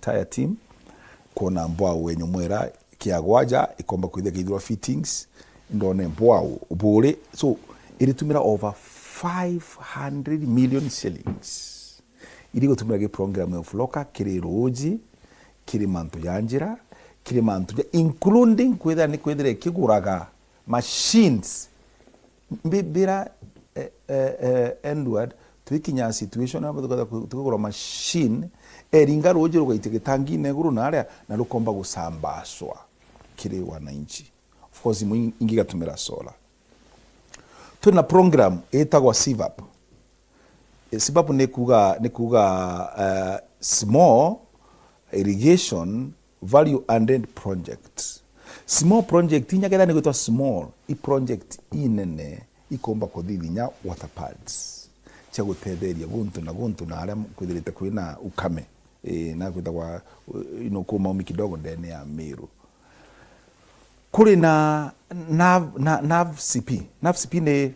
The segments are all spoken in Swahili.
entire team kona mbwao wenye mwera kiagwaja ikomba kwithia kithirwa fittings ndone mbwao ubure so iritumira over 500 million shillings iri gutumira ge program of loka kiri roji kiri mantu yanjira kiri mantu including kwithira kiguraga machines mbira Edward twikinya situation abo tukagura machine eringa roje rugaitike tangi neguru naria na rukomba gusambaswa kiri wananchi of course ingi gatumira solar tuna program etagwa SIVAP SIVAP nikuga small irrigation value added project small project inyagera ni gwitwa small i project inene ikomba kuthithinya water pads cia gutetheria guntu na aria kwithirite kwina ukame na kwithagwa kuma umi kidogo ndene ya Meru kuri na NAVCP ni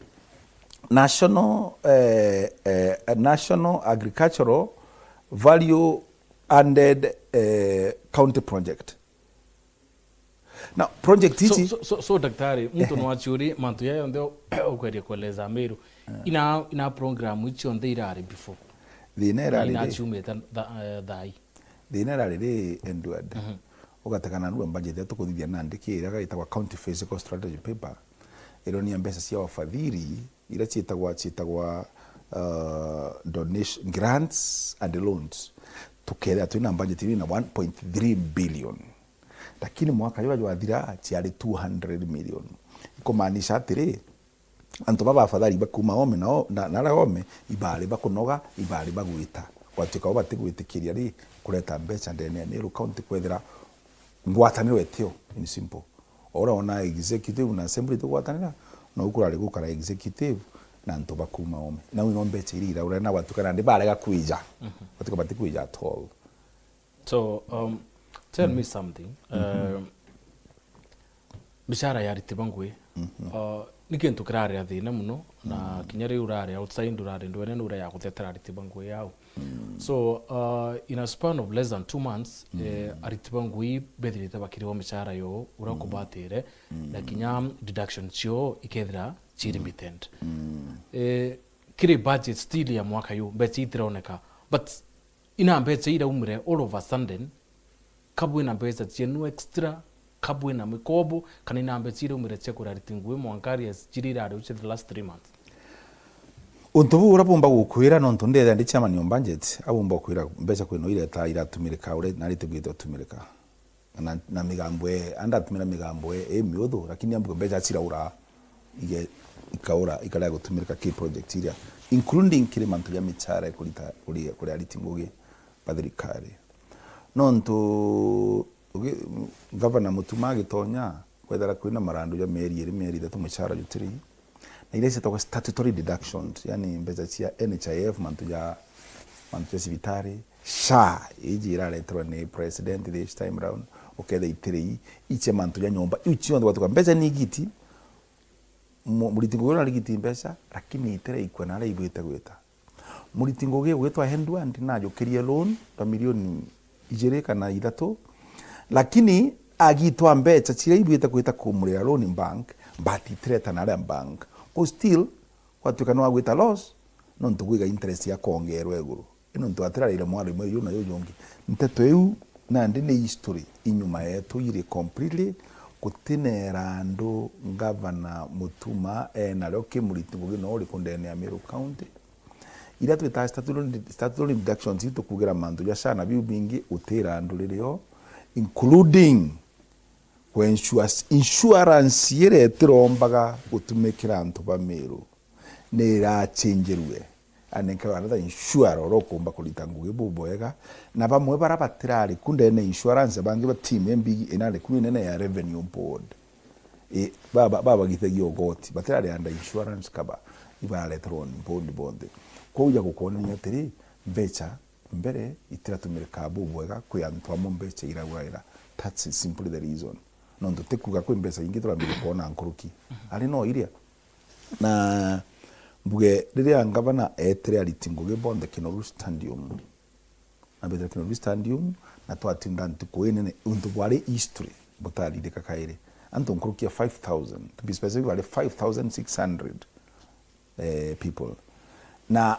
National Agricultural Value Added County Project. Now project hizi so daktari mtu nwachuri mantu yayo ndio ukweria kueleza Meru ina program ichi on irari before ina chumeta dai ri Edward ugatekana nuwe budget yetu kuthithia na ndikira gaitagwa county physical strategy paper ironia mbesa cia wafadhili ira ciitagwa donation grants and loans tukera twina budget ina 1.3 billion lakini mwaka yo wathira ciari 200 million ikumanisha atiri antu baba afadhali bakuma ome na ome ibali bakunoga ibali bagwita watuka obati gwitikiria ri kureta mbeca ndene ya Meru county kwethira ngwataniro etio in simple ora ona executive na assembly to gwatanira no ukurari gukara executive na nto bakuma ome na wino mbeca irira ura na watuka na ndibarega kwija watuka bati kwija at all. So tell me something bishara ya ritibangwe nikintu kirari athina muno na kinyari urari outside urari ndwene nura ya gutetera ritibangwe yao so in a span of less than 2 months aritibangwe bethirite bakiriwo mishara yo urakubatire na kinya deduction cio ikethira chirimittent kiri budget still ya mwaka yo mbeca itironeka but ina mbeca ira umire all of a sudden kabwe na mbeca cienu extra kabwe na mikobo kana ina mbeca ira umire cia kuraritingwe mwankari cirira ri the last 3 months untubu urabumba gukwira no ntundera ndi chama ni budget abumba kwira mbeca kwino ile ta iratumirika ure nari tugito tumirika na migambwe anda tumira migambwe miudhu lakini ambuko mbeca ciraura ige ikaura ikala gutumirika ki project ira including kile mantu ya michara kulita kuri aritinguge pathirikari nontu governor Mutuma gitonya kwethara kwina marandu ya meri thatu michara jutiri na ile setwa statutory deductions yani mbeca cia NHIF mantu ya civitari sha ijira letwa ni president this time round oketha itiri iche mantu ya nyomba ichi ndo watu mbeca ni giti muritingo na ligiti mbeca lakini itire ikwa na ile ibwita gwita muritingo gwitwa Endward najo kiria loan ta milioni 2 kana 3 lakini agitwa mbeca cire ibwita gwita kumurira loan bank but itireta na ile bank ko still watu kana wagwita loss no ntuguiga interest ya kongerwa eguru ino ntu atira ile mwari mwe yo na yo yongi nteto eu na ndi ni history inyuma yetu iri completely kutinera andu governor Mutuma na leo kimuritingo no uri kundene ya Meru county ira twita statutory deductions ito kugira mandu ya shana biu bingi utira andu riryo including when insurance yere tirombaga gutumikira antu ba Meru nira changerwe aneka another insurer orokumba kulita nguge buboega na bamwe barabatirari kundene insurance bangi ba team MB enale kunene ya revenue board baba githegio goti batirari under insurance kaba ibale tron bond kuja gukona nyatiri mbeca mbere itiratumika buboega kuyantwa mu mbeca irawaira that's simply the reason no ndotekuga ko mbeca ingi turambire kuona nkuruki ari no iria na mbuge riria ngavana etere aritinguge bonde Kinoru stadium na betera kino stadium na twatinda ntukuene untu bwari history butari kakaire antu nkurukia 5000 to be specific wale 5600 people na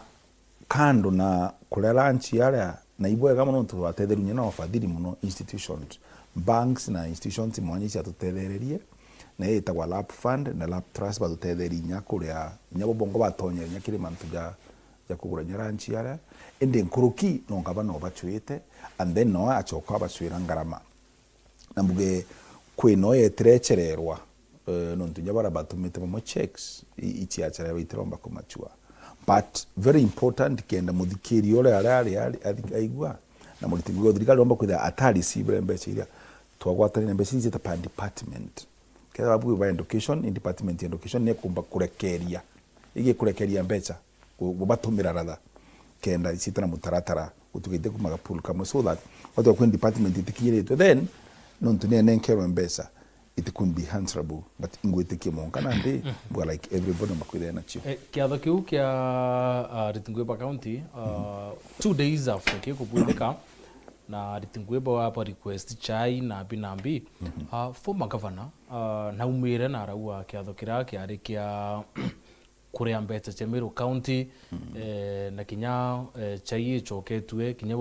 kando na kulera nchi yale na ibwega muno tuwatetherunya na wafadhili muno institutions banks na institutions mwanyisi atutethererie na yetagwa lap fund na lap trust batutetheria kuria nyabo bongo batonye nyakire mantu ya kugura nyaranchi yale ende nkuruki no ngaba no bachwete and then no achoka bachwira ngarama na mbuge kwino yetrechererwa no ntunyabara batumete mo checks ichiachara bitiromba kumachua but very important kenda muthikiri ole arari aigwa na mulitingo thirikari omba kwitha atari civil mbecha iria twagwatanira mbecha ici ta department kenda babu ba education in department education ne kumba kurekeria ige kurekeria mbecha gubatumira ratha kenda icitana mutaratara utugite kumaga pool kamwe so that watu wa department itikinyire then no ntunene nkero mbecha it could be answerable but ingwetikie monka nandi bwa like everybody makwire na chief kiatho kiu kia Ritingweba County 2 days after kiko kubulika na Ritingweba wapa request chai na binambi former governor na umire na raua kiatho kira kiari kia kuria mbecha cha Meru County na kinya chai choketwe kinya